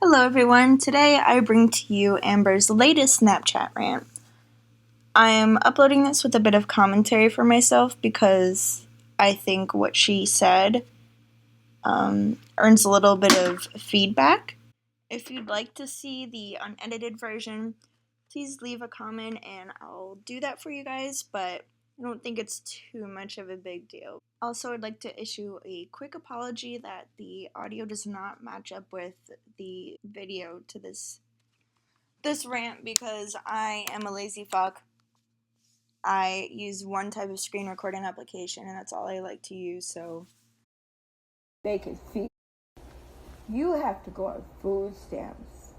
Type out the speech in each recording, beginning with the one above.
Hello everyone, today I bring to you Amber's latest Snapchat rant. I am uploading this with a bit of commentary for myself because I think what she said earns a little bit of feedback. If you'd like to see the unedited version, please leave a comment and I'll do that for you guys, but I don't think it's too much of a big deal. Also, I'd like to issue a quick apology that the audio does not match up with the video to this rant because I am a lazy fuck. I use one type of screen recording application and that's all I like to use, so they can feed. You have to go on food stamps.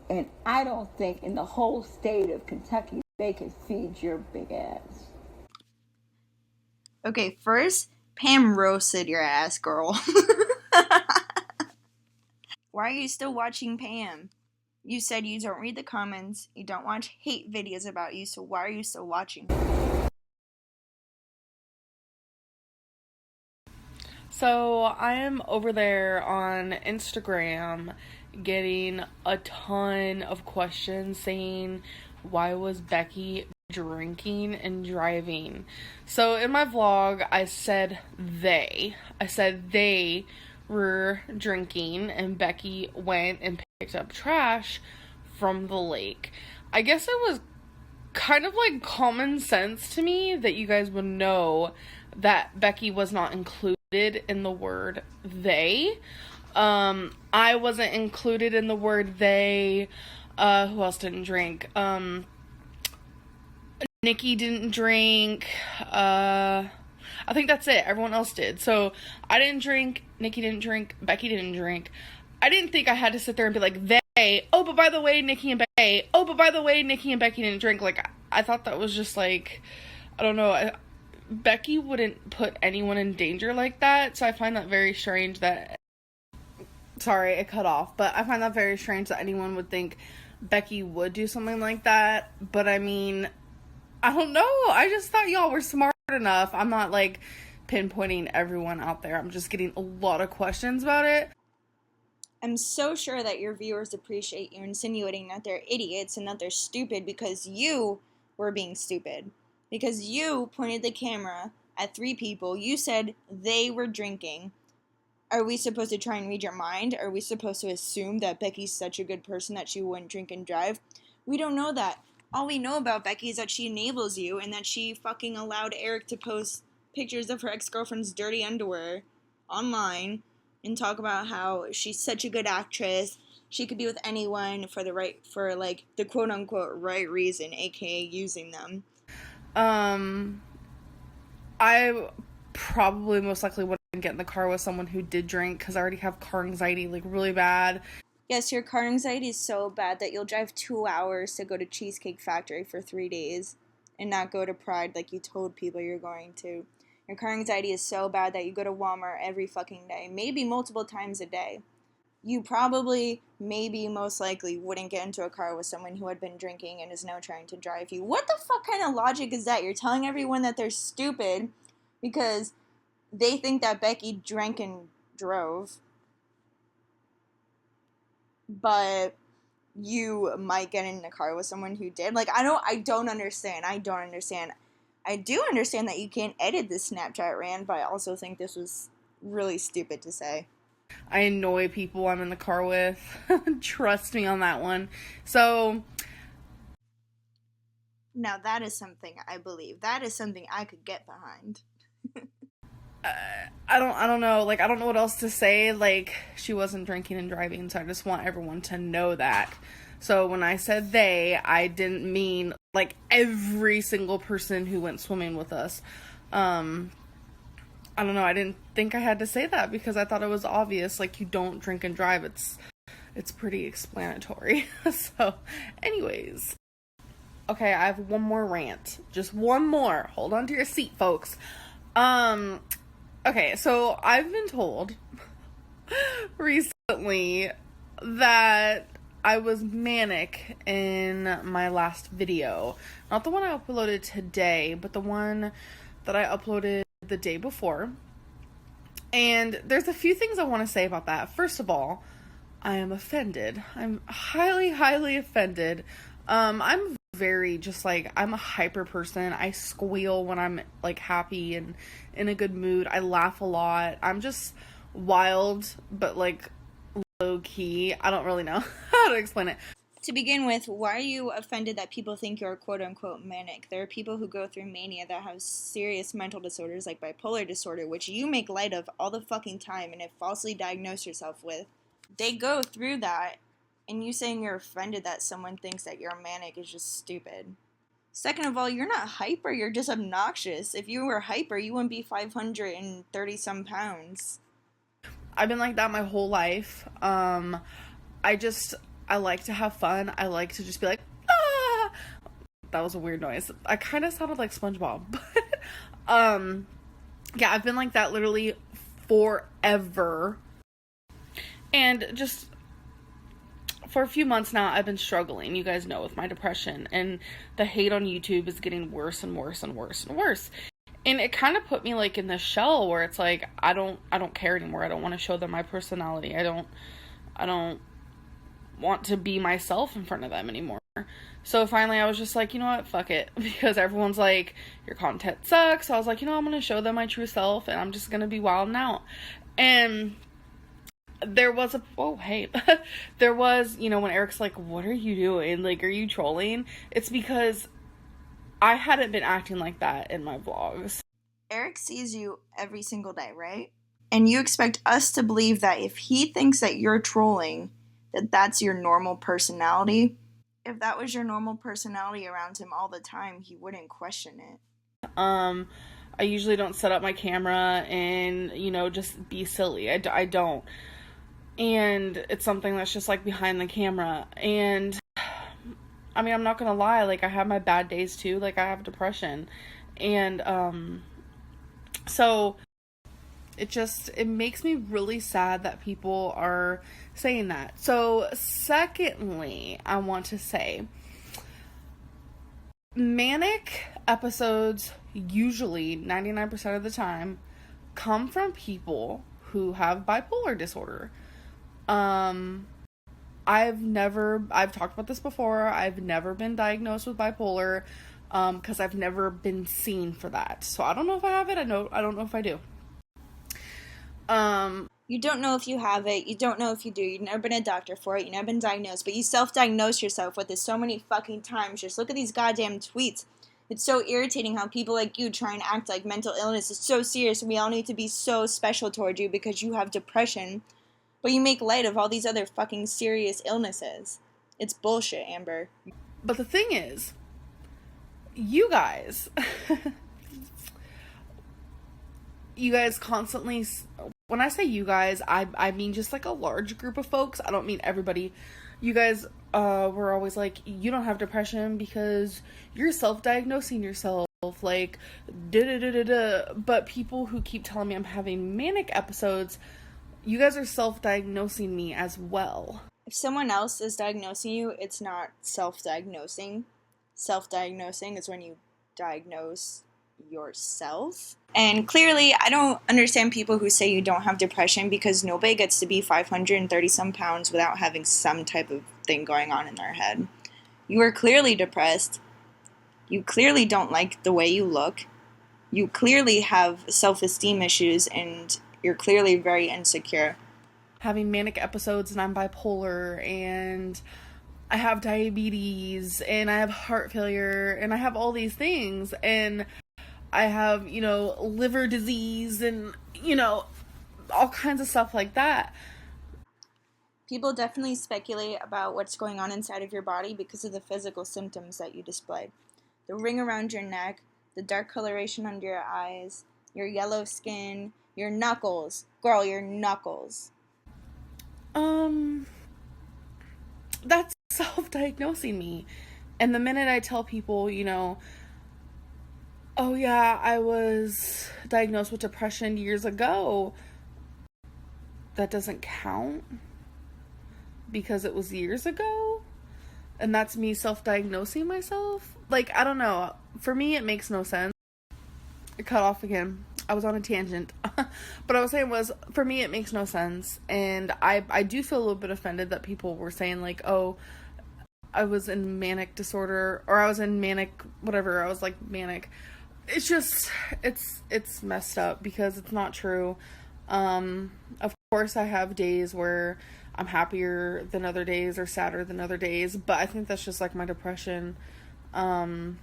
And I don't think in the whole state of Kentucky they can feed your big ass. Okay, first, Pam roasted your ass, girl. Why are you still watching Pam? You said you don't read the comments, you don't watch hate videos about you, so why are you still watching? So I am over there on Instagram getting a ton of questions saying, why was Becky drinking and driving? So in my vlog, I said they were drinking and Becky went and picked up trash from the lake. I guess it was kind of like common sense to me that you guys would know that Becky was not included in the word they. I wasn't included in the word they. Who else didn't drink? Nikki didn't drink. I think that's it. Everyone else did. So I didn't drink. Nikki didn't drink. Becky didn't drink. I didn't think I had to sit there and be like, they. Oh, but by the way, Nikki and Becky. Oh, but by the way, Nikki and Becky didn't drink. Like, I thought that was just like, I don't know. Becky wouldn't put anyone in danger like that. So I find that very strange that, sorry, it cut off. But I find that very strange that anyone would think Becky would do something like that. But I mean, I don't know. I just thought y'all were smart enough. I'm not like pinpointing everyone out there. I'm just getting a lot of questions about it. I'm so sure that your viewers appreciate you insinuating that they're idiots and that they're stupid because you were being stupid. Because you pointed the camera at 3 people. You said they were drinking. Are we supposed to try and read your mind? Are we supposed to assume that Becky's such a good person that she wouldn't drink and drive? We don't know that. All we know about Becky is that she enables you and that she fucking allowed Eric to post pictures of her ex-girlfriend's dirty underwear online and talk about how she's such a good actress. She could be with anyone for the quote-unquote right reason, aka using them. I probably most likely wouldn't get in the car with someone who did drink because I already have car anxiety, like, really bad. Yes, your car anxiety is so bad that you'll drive 2 hours to go to Cheesecake Factory for 3 days and not go to Pride like you told people you're going to. Your car anxiety is so bad that you go to Walmart every fucking day, maybe multiple times a day. You probably, maybe, most likely wouldn't get into a car with someone who had been drinking and is now trying to drive you. What the fuck kind of logic is that? You're telling everyone that they're stupid because they think that Becky drank and drove, but you might get in a car with someone who did. Like, I don't understand. I do understand that you can't edit this Snapchat rant, but I also think this was really stupid to say. I annoy people I'm in the car with. Trust me on that one. So now that is something I believe. That is something I could get behind. I don't know. Like, I don't know what else to say. Like, she wasn't drinking and driving, so I just want everyone to know that. So when I said they, I didn't mean like every single person who went swimming with us. I don't know, I didn't think I had to say that because I thought it was obvious, like, you don't drink and drive. It's pretty explanatory. So, anyways. Okay, I have one more rant. Just one more. Hold on to your seat, folks. Okay, so I've been told recently that I was manic in my last video. Not the one I uploaded today, but the one that I uploaded the day before. And there's a few things I want to say about that. First of all, I am offended. I'm highly, highly offended. I'm very just like, I'm a hyper person. I squeal when I'm like happy and in a good mood. I laugh a lot. I'm just wild, but like low key. I don't really know how to explain it. To begin with, why are you offended that people think you're quote-unquote manic? There are people who go through mania that have serious mental disorders like bipolar disorder, which you make light of all the fucking time and have falsely diagnosed yourself with. They go through that, and you saying you're offended that someone thinks that you're manic is just stupid. Second of all, you're not hyper, you're just obnoxious. If you were hyper, you wouldn't be 530-some pounds. I've been like that my whole life. I like to have fun. I like to just be like, ah! That was a weird noise. I kind of sounded like SpongeBob. But, yeah, I've been like that literally forever. And just for a few months now, I've been struggling, you guys know, with my depression. And the hate on YouTube is getting worse and worse and worse and worse. And it kind of put me like in this shell where it's like, I don't care anymore. I don't want to show them my personality. I don't want to be myself in front of them anymore. So finally I was just like, you know what, fuck it, because everyone's like, your content sucks. So I was like, you know, I'm gonna show them my true self and I'm just gonna be wild out. And there was there was, you know, when Eric's like, what are you doing, like, are you trolling? It's because I hadn't been acting like that in my vlogs. Eric sees you every single day, right? And you expect us to believe that if he thinks that you're trolling, that that's your normal personality. If that was your normal personality around him all the time, he wouldn't question it. I usually don't set up my camera and, you know, just be silly. I don't. And it's something that's just like behind the camera. And I mean, I'm not gonna lie, like, I have my bad days too. Like, I have depression. And so it makes me really sad that people are saying that. So secondly, I want to say, manic episodes usually 99% of the time come from people who have bipolar disorder. I've talked about this before. I've never been diagnosed with bipolar, because I've never been seen for that. So I don't know if I have it. I don't know if I do. You don't know if you have it. You don't know if you do. You've never been a doctor for it. You've never been diagnosed. But you self-diagnose yourself with this so many fucking times. Just look at these goddamn tweets. It's so irritating how people like you try and act like mental illness is so serious and we all need to be so special toward you because you have depression. But you make light of all these other fucking serious illnesses. It's bullshit, Amber. But the thing is, you guys, you guys constantly, when I say you guys, I mean just like a large group of folks. I don't mean everybody. You guys were always like, you don't have depression because you're self-diagnosing yourself, like, da-da-da-da-da. But people who keep telling me I'm having manic episodes, you guys are self-diagnosing me as well. If someone else is diagnosing you, it's not self-diagnosing. Self-diagnosing is when you diagnose yourself. And clearly, I don't understand people who say you don't have depression because nobody gets to be 530-some pounds without having some type of thing going on in their head. You are clearly depressed. You clearly don't like the way you look. You clearly have self-esteem issues and you're clearly very insecure. Having manic episodes and I'm bipolar and I have diabetes and I have heart failure and I have all these things and I have, you know, liver disease and, you know, all kinds of stuff like that. People definitely speculate about what's going on inside of your body because of the physical symptoms that you display. The ring around your neck, the dark coloration under your eyes, your yellow skin, your knuckles. Girl, your knuckles. That's self-diagnosing me. And the minute I tell people, you know, oh yeah, I was diagnosed with depression years ago, that doesn't count because it was years ago. And that's me self-diagnosing myself. Like, I don't know. For me, it makes no sense. It cut off again. I was on a tangent. But I was saying was, for me, it makes no sense. And I do feel a little bit offended that people were saying, like, oh, I was in manic disorder, or I was in manic, whatever, I was, like, manic. It's just, it's messed up, because it's not true. Of course, I have days where I'm happier than other days, or sadder than other days, but I think that's just, like, my depression. I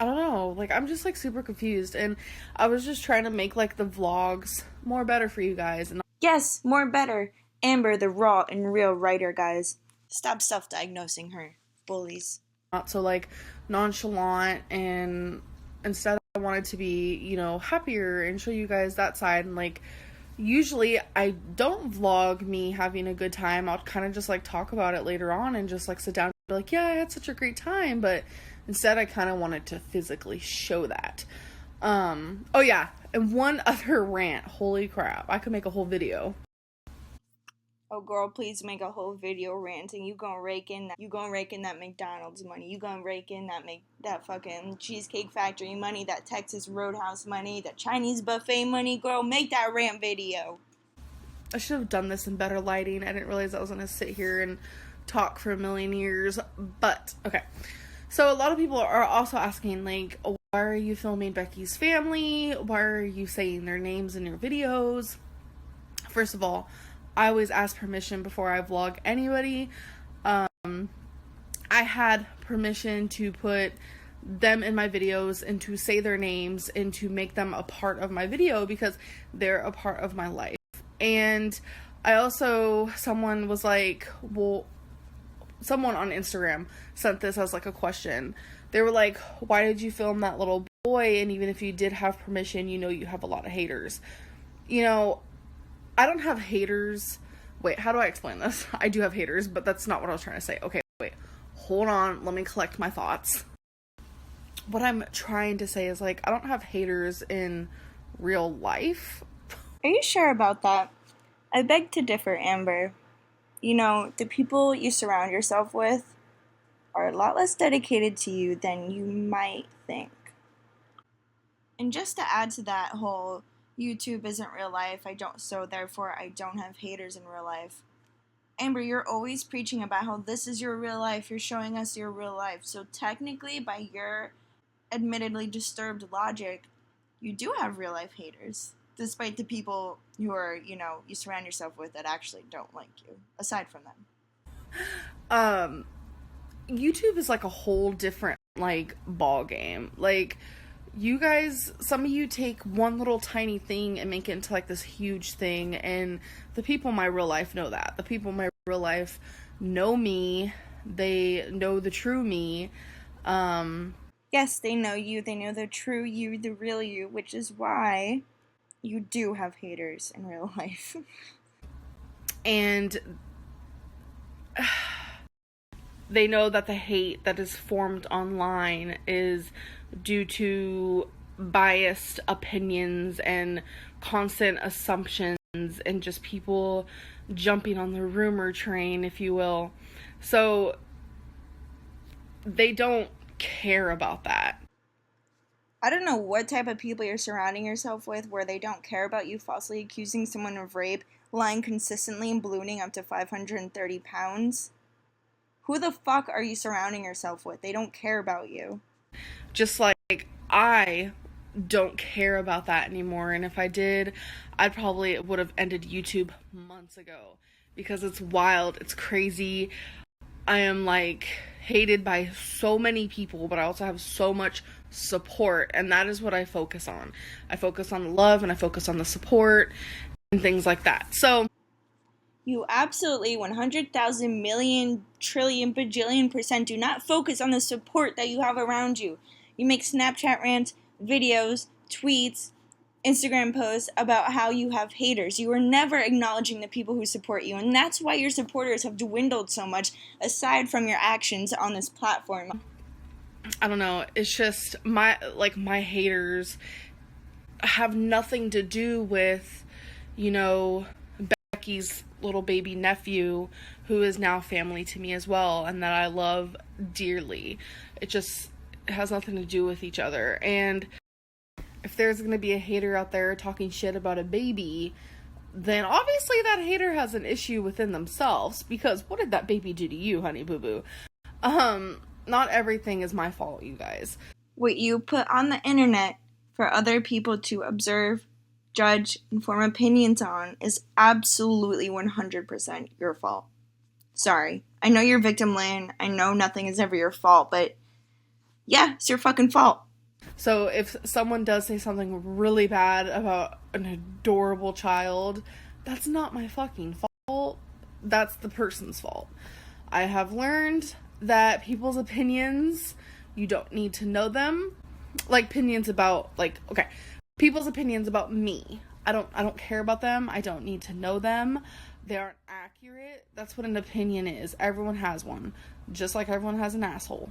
don't know, like, I'm just, like, super confused, and I was just trying to make, like, the vlogs more better for you guys, and Yes, more better. Amber, the raw and real writer, guys. Stop self-diagnosing her, bullies. not so, like, nonchalant, and instead I wanted to be, you know, happier and show you guys that side. And, like, usually I don't vlog me having a good time. I'll kind of just, like, talk about it later on and just, like, sit down and be like, yeah, I had such a great time. But instead I kind of wanted to physically show that. Oh yeah, and one other rant. Holy crap, I could make a whole video. Oh, girl, please make a whole video ranting. You gonna rake in that McDonald's money. You gonna rake in that fucking Cheesecake Factory money, that Texas Roadhouse money, that Chinese buffet money. Girl, make that rant video. I should have done this in better lighting. I didn't realize I was gonna sit here and talk for a million years. But okay, so a lot of people are also asking, like, why are you filming Becky's family? Why are you saying their names in your videos? First of all, I always ask permission before I vlog anybody. I had permission to put them in my videos and to say their names and to make them a part of my video, because they're a part of my life. And I also, someone was like, well, someone on Instagram sent this as, like, a question. They were like, why did you film that little boy? And even if you did have permission, you know you have a lot of haters. You know, I don't have haters. Wait, how do I explain this? I do have haters, but that's not what I was trying to say. Okay, wait. Hold on. Let me collect my thoughts. What I'm trying to say is, like, I don't have haters in real life. Are you sure about that? I beg to differ, Amber. You know, the people you surround yourself with are a lot less dedicated to you than you might think. And just to add to that whole YouTube isn't real life, so therefore I don't have haters in real life. Amber, you're always preaching about how this is your real life, you're showing us your real life. So technically, by your admittedly disturbed logic, you do have real life haters, despite the people who are, you know, you surround yourself with that actually don't like you, aside from them. YouTube is, like, a whole different, like, ball game. Like, you guys, some of you take one little tiny thing and make it into, like, this huge thing, and the people in my real life know that. The people in my real life know me. They know the true me. Yes, they know you. They know the true you, the real you, which is why you do have haters in real life. And they know that the hate that is formed online is due to biased opinions and constant assumptions and just people jumping on the rumor train, if you will. So they don't care about that. I don't know what type of people you're surrounding yourself with where they don't care about you falsely accusing someone of rape, lying consistently and ballooning up to 530 pounds. Who the fuck are you surrounding yourself with? They don't care about you. Just like I don't care about that anymore, and if I did, I probably would have ended YouTube months ago, because it's wild, it's crazy. I am, like, hated by so many people, but I also have so much support, and that is what I focus on. I focus on the love, and I focus on the support and things like that. So you absolutely 100,000 million trillion bajillion % do not focus on the support that you have around you. You make Snapchat rants, videos, tweets, Instagram posts about how you have haters. You are never acknowledging the people who support you, and that's why your supporters have dwindled so much, aside from your actions on this platform. I don't know, it's just my haters have nothing to do with, you know, Becky's little baby nephew, who is now family to me as well, and that I love dearly. It has nothing to do with each other. And if there's going to be a hater out there talking shit about a baby, then obviously that hater has an issue within themselves, because what did that baby do to you, honey boo boo? Not everything is my fault, you guys. What you put on the internet for other people to observe, judge, and form opinions on is absolutely 100% your fault. Sorry. I know you're victim land. I know nothing is ever your fault, but yeah, it's your fucking fault. So if someone does say something really bad about an adorable child, that's not my fucking fault. That's the person's fault. I have learned that people's opinions, you don't need to know them. Like, opinions about, like, okay, people's opinions about me, I don't care about them. I don't need to know them. They aren't accurate. That's what an opinion is. Everyone has one, just like everyone has an asshole.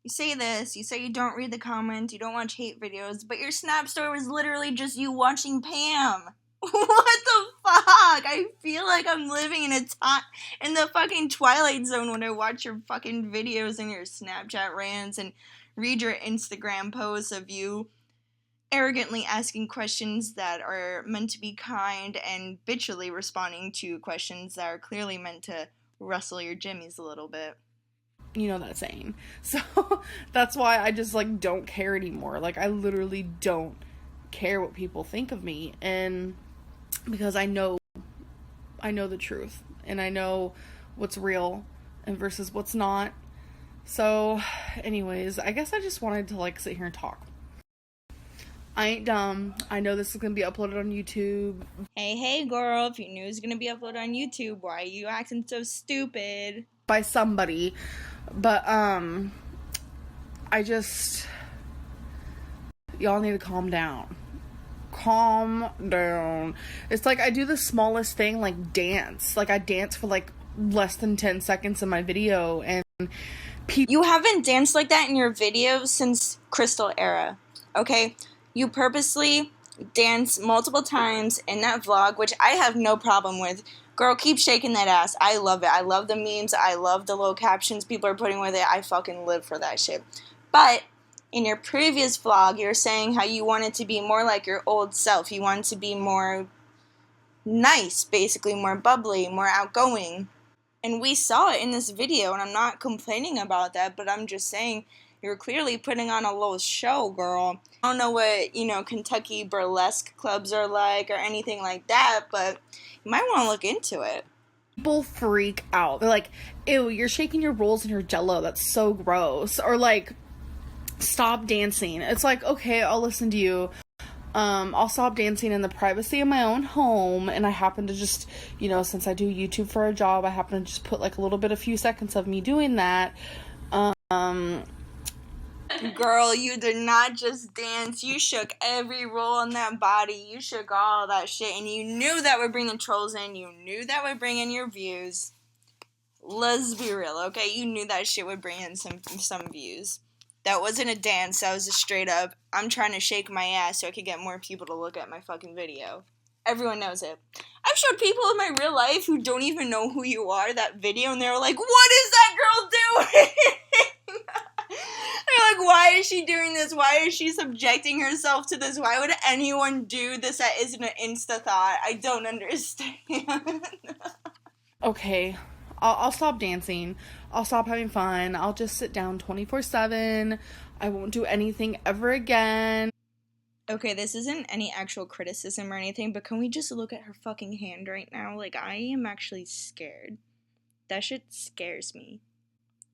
You say this, you say you don't read the comments, you don't watch hate videos, but your Snap story was literally just you watching Pam. What the fuck? I feel like I'm living in in the fucking Twilight Zone when I watch your fucking videos and your Snapchat rants and read your Instagram posts of you arrogantly asking questions that are meant to be kind and bitchily responding to questions that are clearly meant to rustle your jimmies a little bit. You know that saying. So that's why I just, like, don't care anymore. Like, I literally don't care what people think of me, and because I know the truth, and I know what's real and versus what's not. So anyways, I guess I just wanted to, like, sit here and talk. I ain't dumb. I know this is gonna be uploaded on YouTube. Hey girl, if you knew it was gonna be uploaded on YouTube, why are you acting so stupid? By somebody. But I just, y'all need to calm down. Calm down. It's like I do the smallest thing, like dance. Like I dance for like less than 10 seconds in my video, and people. You haven't danced like that in your videos since Crystal Era, okay? You purposely dance multiple times in that vlog, which I have no problem with. Girl, keep shaking that ass. I love it. I love the memes. I love the little captions people are putting with it. I fucking live for that shit. But in your previous vlog, you were saying how you wanted to be more like your old self. You wanted to be more nice, basically, more bubbly, more outgoing. And we saw it in this video, and I'm not complaining about that, but I'm just saying you're clearly putting on a little show, girl. I don't know what, Kentucky burlesque clubs are like or anything like that, but you might want to look into it. People freak out. They're like, ew, you're shaking your rolls in your jello. That's so gross. Or like, stop dancing. It's like, okay, I'll listen to you. I'll stop dancing in the privacy of my own home, and I happen to just, since I do YouTube for a job, I happen to just put like a few seconds of me doing that. Girl, you did not just dance. You shook every roll on that body. You shook all that shit, and you knew that would bring the trolls in. You knew that would bring in your views. Let's be real, okay? You knew that shit would bring in some views. That wasn't a dance. That was a straight up, I'm trying to shake my ass so I could get more people to look at my fucking video. Everyone knows it. I've showed people in my real life who don't even know who you are that video, and they were like, what is that girl doing? They're like, why is she doing this? Why is she subjecting herself to this? Why would anyone do this that isn't an Insta thought? I don't understand. Okay, I'll stop dancing. I'll stop having fun. I'll just sit down 24/7. I won't do anything ever again. Okay, this isn't any actual criticism or anything, but can we just look at her fucking hand right now? Like, I am actually scared. That shit scares me.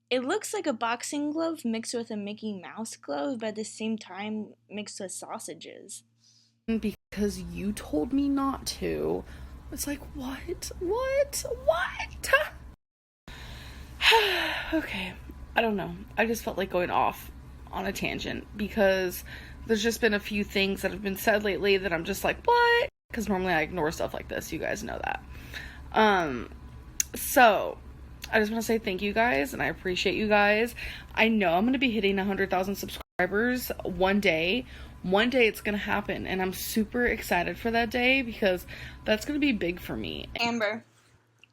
It looks like a boxing glove mixed with a Mickey Mouse glove, but at the same time mixed with sausages. Because you told me not to. It's like, what? Okay, I don't know. I just felt like going off on a tangent because there's just been a few things that have been said lately that I'm just like, what? Because normally I ignore stuff like this. You guys know that. So I just want to say thank you guys, and I appreciate you guys. I know I'm going to be hitting 100,000 subscribers one day. One day it's going to happen, and I'm super excited for that day because that's going to be big for me. Amber,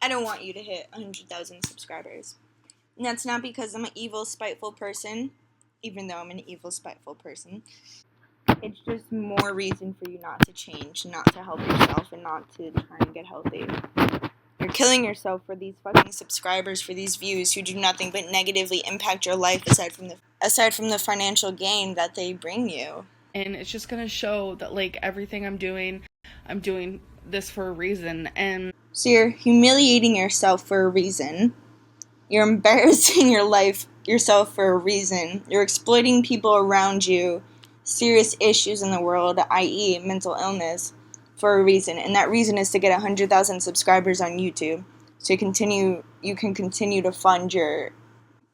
I don't want you to hit 100,000 subscribers. And that's not because I'm an evil, spiteful person, even though I'm an evil, spiteful person. it's just more reason for you not to change, not to help yourself, and not to try and get healthy. You're killing yourself for these fucking subscribers, for these views who do nothing but negatively impact your life aside from the financial gain that they bring you. And it's just gonna show that, like, everything I'm doing this for a reason. And so you're humiliating yourself for a reason. You're embarrassing yourself for a reason. You're exploiting people around you, serious issues in the world, i.e. mental illness, for a reason. And that reason is to get 100,000 subscribers on YouTube. So you can continue to fund your,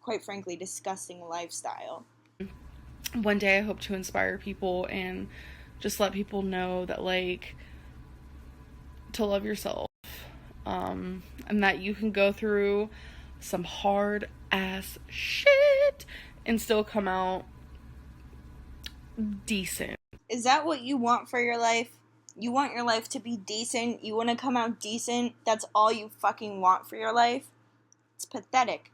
quite frankly, disgusting lifestyle. One day I hope to inspire people and just let people know that, like, to love yourself. And that you can go through some hard ass shit and still come out decent. Is that what you want for your life? You want your life to be decent? You want to come out decent? That's all you fucking want for your life? It's pathetic.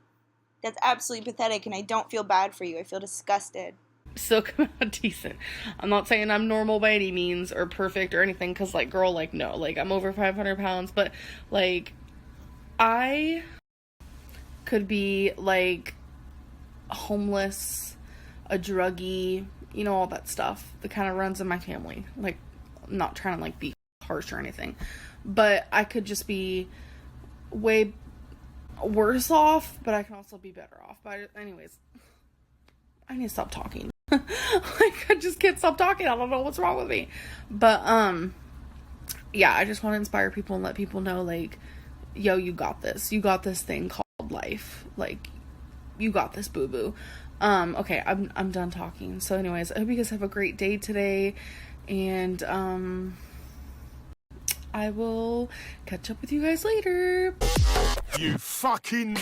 That's absolutely pathetic, and I don't feel bad for you. I feel disgusted. Still come out decent. I'm not saying I'm normal by any means or perfect or anything, because, like, girl, like, no, like, I'm over 500 pounds, but, like, I could be, like, homeless, a druggie, you know, all that stuff that kind of runs in my family. Like, I'm not trying to, like, be harsh or anything, but I could just be way worse off, but I can also be better off. But anyways, I need to stop talking. Like, I just can't stop talking. I don't know what's wrong with me. But, yeah, I just want to inspire people and let people know, like, yo, you got this. You got this thing called life. Like, you got this, boo-boo. Okay, I'm done talking. So anyways, I hope you guys have a great day today. And, I will catch up with you guys later. You fucking...